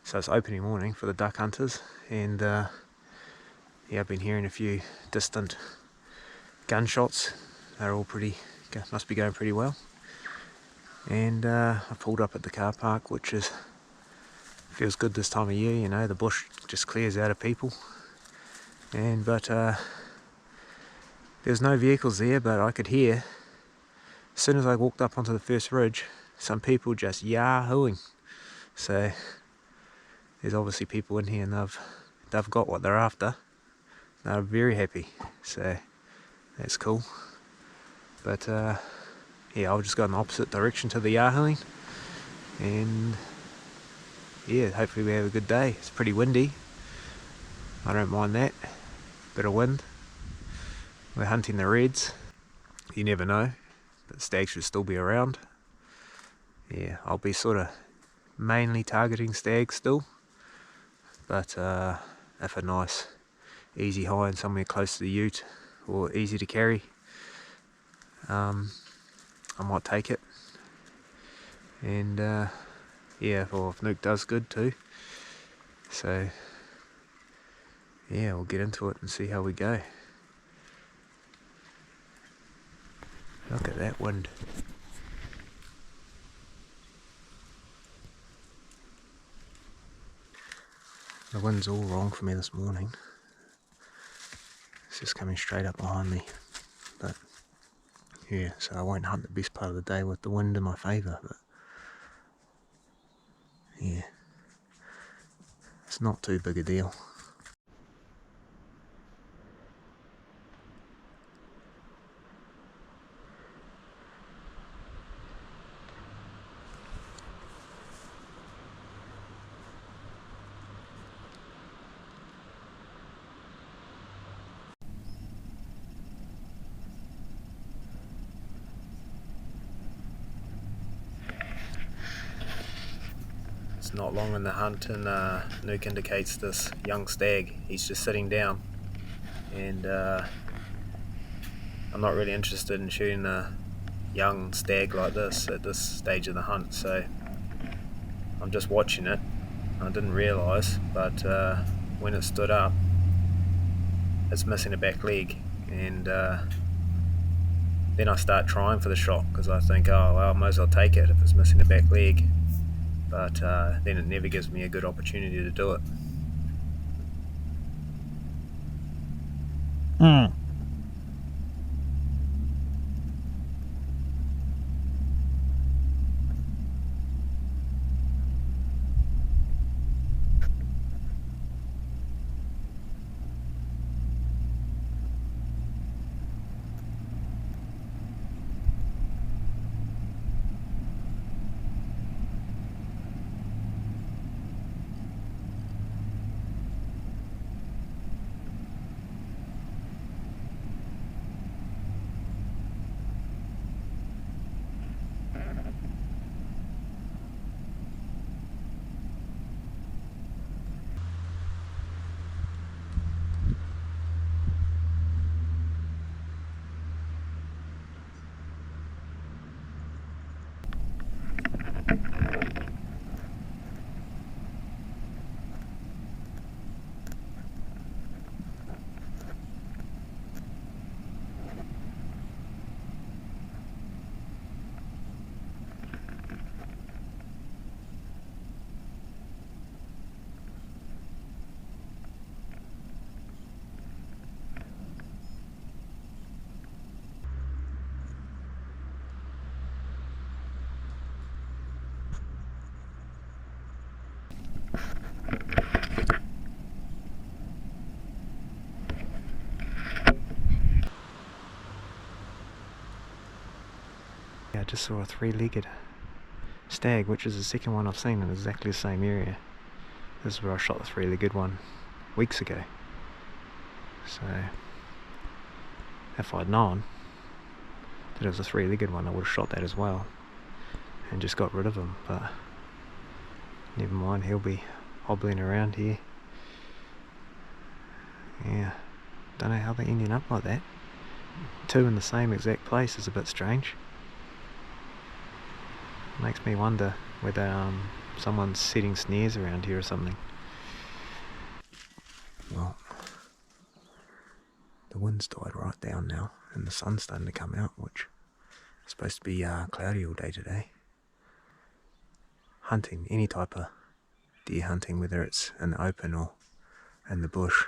So it's opening morning for the duck hunters, and yeah, I've been hearing a few distant gunshots. They're all must be going pretty well. And I pulled up at the car park, which feels good this time of year. You know, the bush just clears out of people. But there's no vehicles there, but I could hear, as soon as I walked up onto the first ridge, some people just yahooing. So there's obviously people in here, and they've got what they're after. They're very happy, so that's cool. But yeah, I'll just go in the opposite direction to the yahooing, and yeah, hopefully we have a good day. It's pretty windy. I don't mind that. Bit of wind. We're hunting the reds. You never know, but stags should still be around. Yeah, I'll be sort of mainly targeting stags still, but if a nice easy high and somewhere close to the ute or easy to carry, I might take it. And yeah, or if Nuke does good too. So yeah, we'll get into it and see how we go. Look at that wind. The wind's all wrong for me this morning. It's just coming straight up behind me. But yeah, so I won't hunt the best part of the day with the wind in my favour. But yeah, it's not too big a deal. It's not long in the hunt, and Nuke indicates this young stag. He's just sitting down, and I'm not really interested in shooting a young stag like this at this stage of the hunt, so I'm just watching it. I didn't realise, but when it stood up, it's missing a back leg, and then I start trying for the shot because I think, oh well, I might as well take it if it's missing a back leg. But then it never gives me a good opportunity to do it. Yeah, I just saw a three-legged stag, which is the second one I've seen in exactly the same area. This is where I shot the three-legged one weeks ago. So if I'd known that it was a three-legged one, I would have shot that as well and just got rid of him, but never mind, he'll be hobbling around here. Yeah, don't know how they ended up like that. Two in the same exact place is a bit strange. Makes me wonder whether someone's setting snares around here or something. Well, the wind's died right down now, and the sun's starting to come out, which is supposed to be cloudy all day today. Hunting, any type of deer hunting, whether it's in the open or in the bush,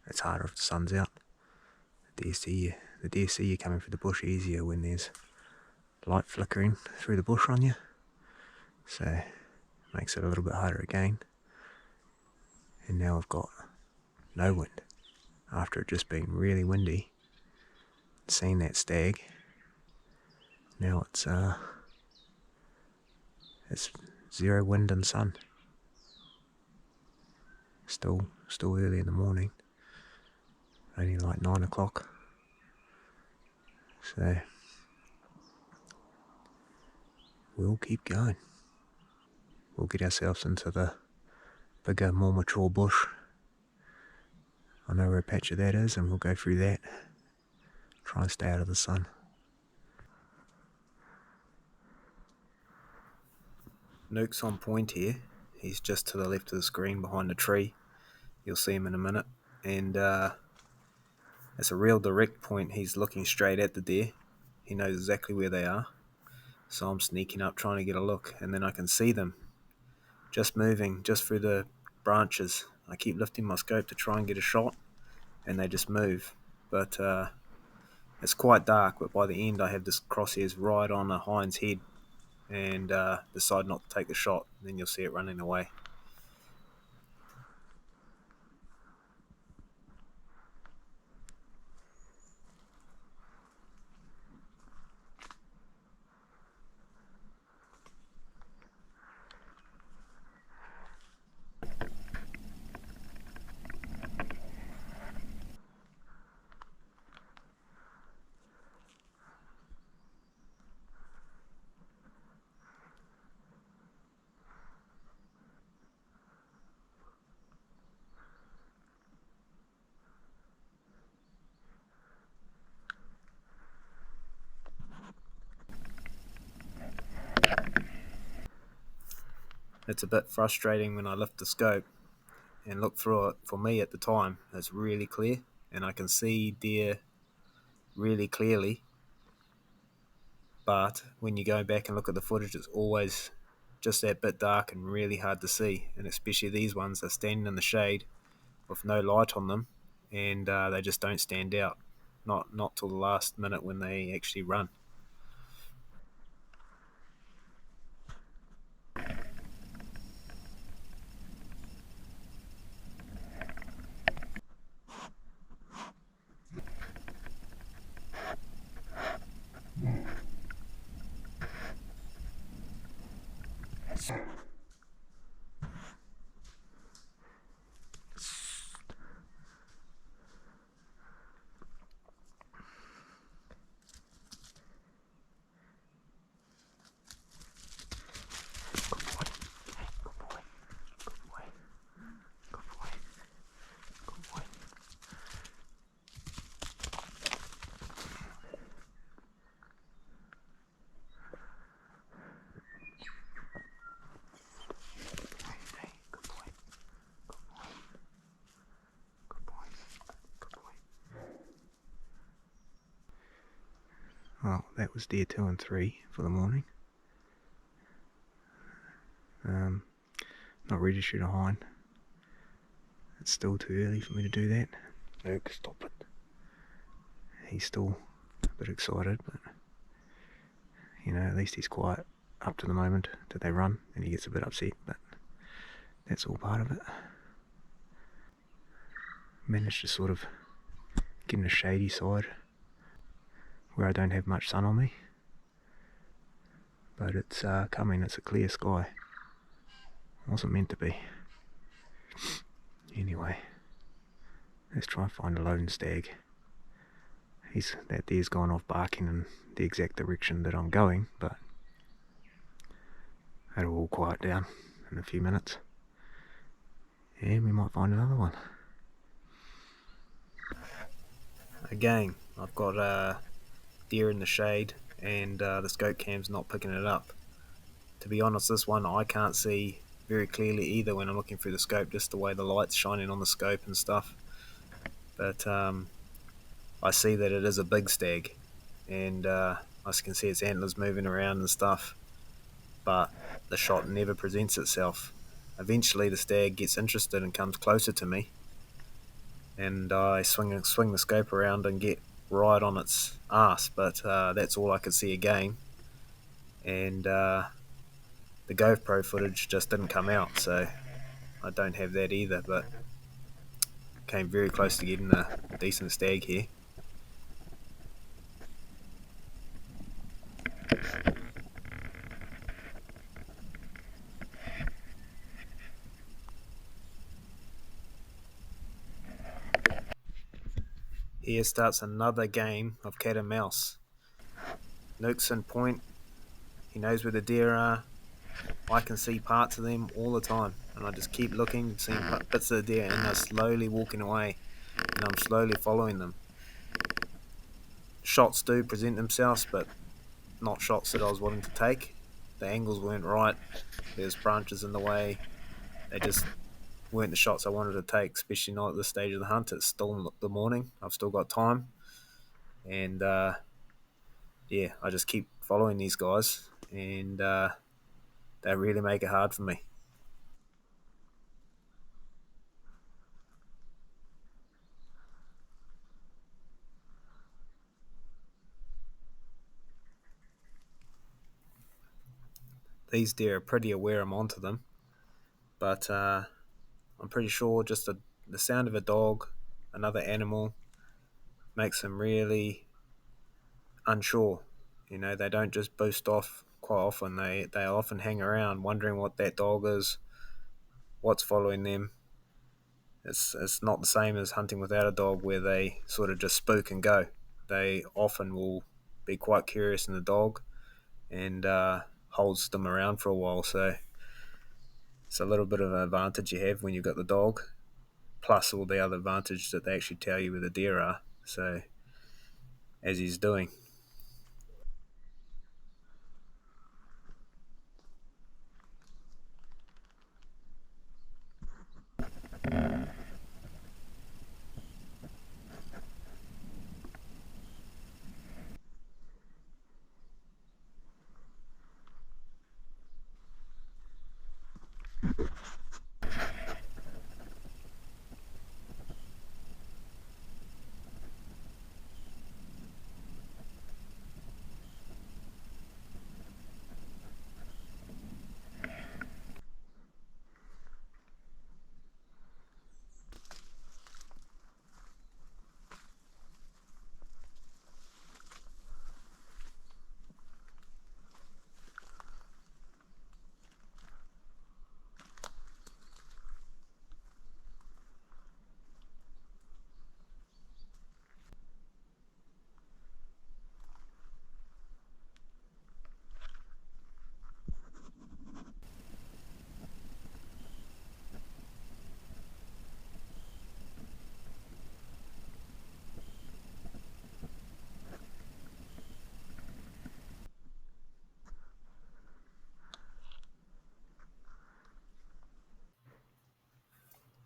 it's harder if the sun's out. The deer see you coming through the bush easier when there's light flickering through the bush on you, so it makes it a little bit harder again. And now I've got no wind after it just being really windy. Seeing that stag, now it's zero wind and sun. Still early in the morning, only like 9 o'clock. So we'll keep going. We'll get ourselves into the bigger, more mature bush. I know where a patch of that is, and we'll go through that. Try and stay out of the sun. Nuke's on point here. He's just to the left of the screen behind the tree. You'll see him in a minute. And it's a real direct point. He's looking straight at the deer. He knows exactly where they are. So I'm sneaking up trying to get a look, and then I can see them just moving just through the branches. I keep lifting my scope to try and get a shot, and they just move. But it's quite dark, but by the end I have this crosshairs right on a hind's head and decide not to take the shot. Then you'll see it running away. It's a bit frustrating when I lift the scope and look through it. For me at the time, it's really clear and I can see deer really clearly. But when you go back and look at the footage, it's always just that bit dark and really hard to see. And especially these ones are standing in the shade with no light on them, and they just don't stand out. Not till the last minute when they actually run. Well, that was deer 2 and 3 for the morning. Not ready to shoot a hind. It's still too early for me to do that. Luke, stop it. He's still a bit excited, but at least he's quiet up to the moment that they run, and he gets a bit upset, but that's all part of it. Managed to sort of get in a shady side where I don't have much sun on me, but it's coming. It's a clear sky. Wasn't meant to be. Anyway, let's try and find a lone stag. That deer's gone off barking in the exact direction that I'm going, but it'll all quiet down in a few minutes, and we might find another one. Again, I've got deer in the shade, and the scope cam's not picking it up. To be honest, this one I can't see very clearly either when I'm looking through the scope, just the way the light's shining on the scope and stuff. But I see that it is a big stag, and I can see its antlers moving around and stuff, but the shot never presents itself. Eventually, the stag gets interested and comes closer to me, and I swing the scope around and get right on its ass, but that's all I could see again. And the GoPro footage just didn't come out, so I don't have that either, but came very close to getting a decent stag here. Here starts another game of cat and mouse. Nuke's in point. He knows where the deer are. I can see parts of them all the time, and I just keep looking, seeing bits of the deer, and they're slowly walking away, and I'm slowly following them. Shots do present themselves, but not shots that I was wanting to take. The angles weren't right. There's branches in the way. They just weren't the shots I wanted to take, especially not at this stage of the hunt. It's still the morning. I've still got time, and yeah, I just keep following these guys, and they really make it hard for me. These deer are pretty aware I'm onto them, but I'm pretty sure just the sound of a dog, another animal, makes them really unsure. You know, they don't just boost off quite often. They often hang around wondering what that dog is, what's following them. It's not the same as hunting without a dog where they sort of just spook and go. They often will be quite curious in the dog and holds them around for a while. So it's a little bit of an advantage you have when you've got the dog, plus all the other advantage that they actually tell you where the deer are. So as he's doing.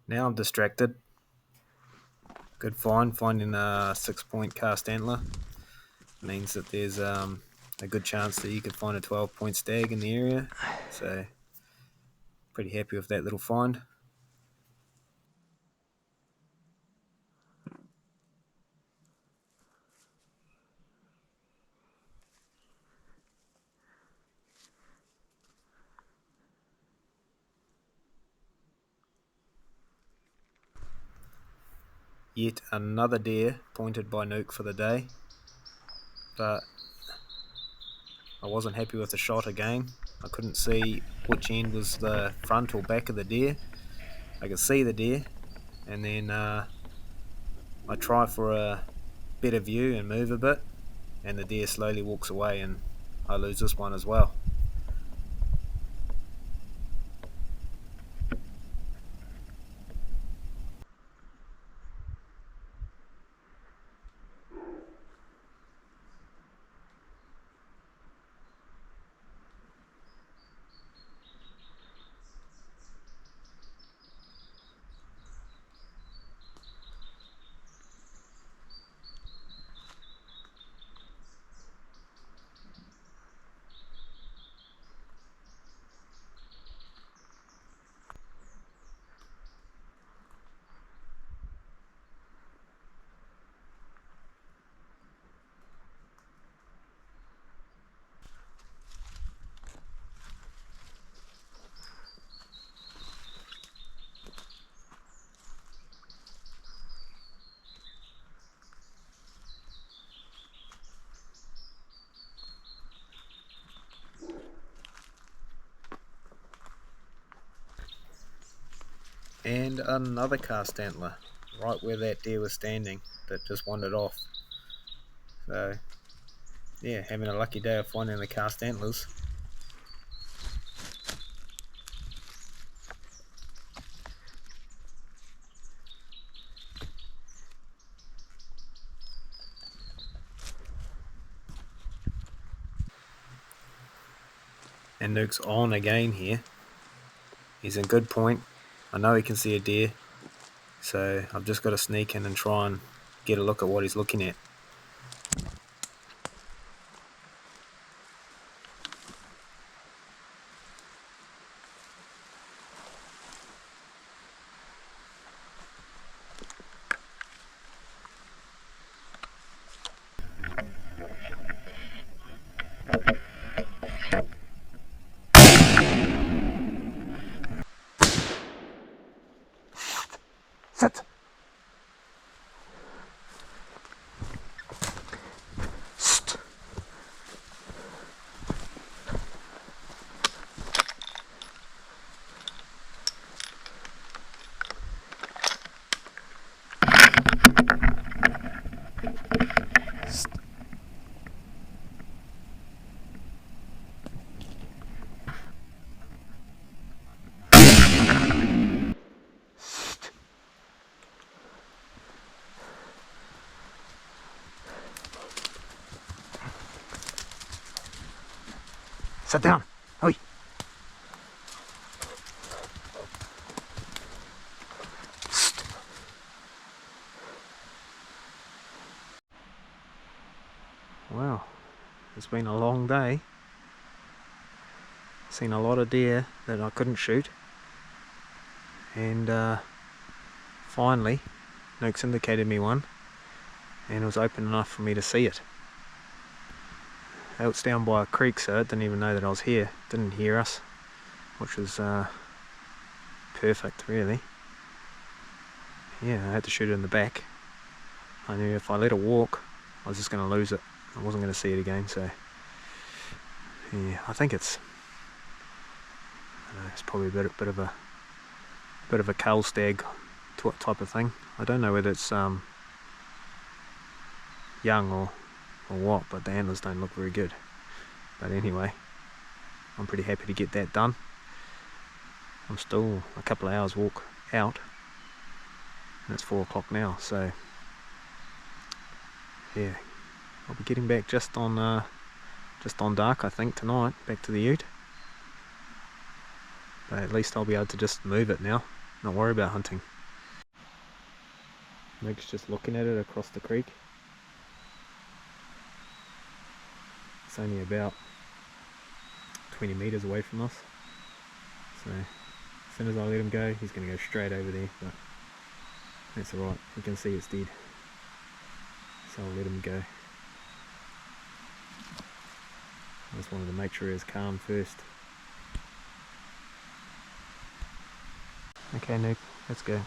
Now I'm distracted. Good find. Finding a 6 point cast antler means that there's a good chance that you could find a 12 point stag in the area. So pretty happy with that little find. Yet another deer pointed by Nuke for the day, but I wasn't happy with the shot again. I couldn't see which end was the front or back of the deer. I could see the deer, and then I try for a better view and move a bit, and the deer slowly walks away, and I lose this one as well. And another cast antler, right where that deer was standing, that just wandered off. So, yeah, having a lucky day of finding the cast antlers. And Nuke's on again here. He's in good point. I know he can see a deer, so I've just got to sneak in and try and get a look at what he's looking at. Sit! St. Sit down. Oi. St. Wow, it's been a long day. Seen a lot of deer that I couldn't shoot, and finally Nuke's indicated me one, and it was open enough for me to see it. It's down by a creek, so it didn't even know that I was here, didn't hear us, which was perfect really. Yeah, I had to shoot it in the back. I knew if I let it walk I was just going to lose it. I wasn't going to see it again, so yeah, I think it's probably a bit of a cull stag type of thing. I don't know whether it's young or what, but the antlers don't look very good. But anyway, I'm pretty happy to get that done. I'm still a couple of hours walk out, and it's 4 o'clock now, so yeah, I'll be getting back just on dark, I think, tonight, back to the ute. But at least I'll be able to just move it now, not worry about hunting. Meg's just looking at it across the creek. It's only about 20 metres away from us, so as soon as I let him go, he's going to go straight over there, but that's alright, you can see it's dead, so I'll let him go. I just wanted to make sure he was calm first. Okay, Nick, let's go.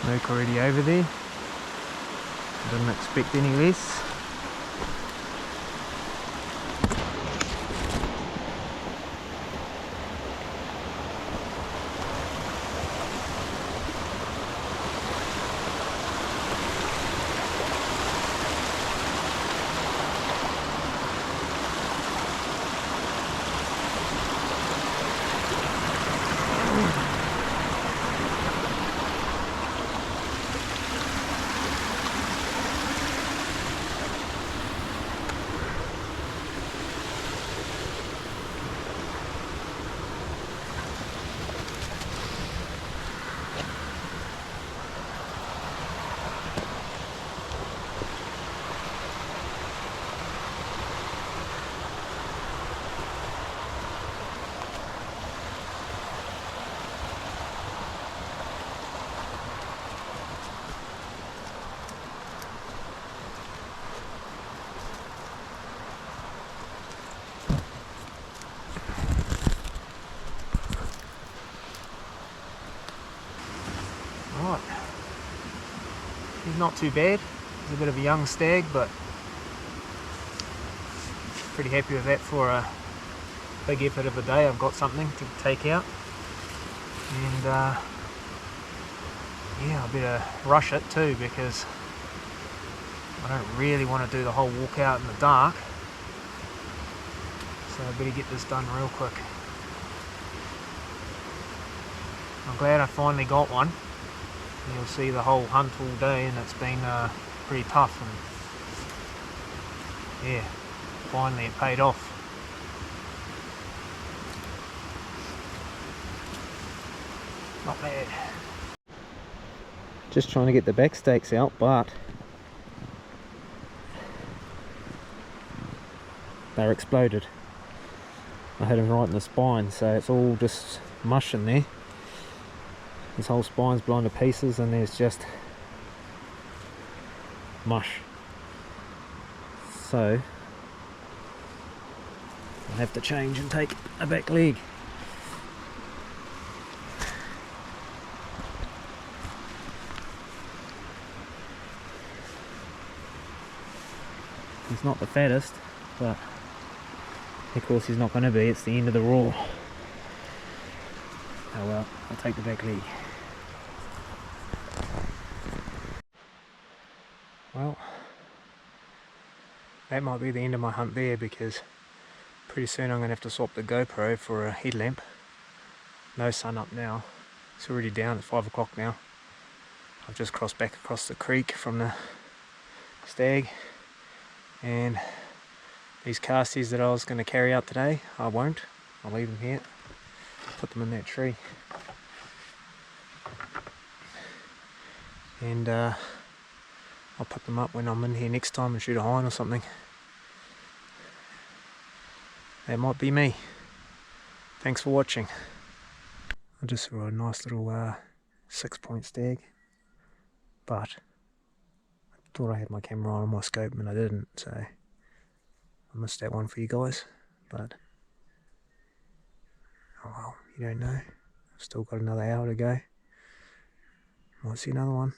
Nuke already over there. I didn't expect any less. he's not too bad. He's a bit of a young stag, but pretty happy with that for a big effort of a day. I've got something to take out, and yeah, I better rush it too, because I don't really want to do the whole walk out in the dark, so I better get this done real quick. I'm glad I finally got one. You'll see the whole hunt all day, and it's been pretty tough, and yeah, finally it paid off. Not bad. Just trying to get the back stakes out, but they're exploded. I hit them right in the spine, so it's all just mush in there. This whole spine's blown to pieces, and there's just mush. So I'll have to change and take a back leg. He's not the fattest, but of course he's not going to be. It's the end of the raw. Oh well, I'll take the back leg. Well, that might be the end of my hunt there, because pretty soon I'm going to have to swap the GoPro for a headlamp. No sun up now. It's already down. It's 5 o'clock now. I've just crossed back across the creek from the stag, and these casties that I was going to carry out today, I won't. I'll leave them here. Put them in that tree. And I'll put them up when I'm in here next time and shoot a hind or something. That might be me. Thanks for watching. I just saw a nice little 6-point stag, but I thought I had my camera on my scope and I didn't, so I missed that one for you guys. But oh well, you don't know. I've still got another hour to go. Might see another one.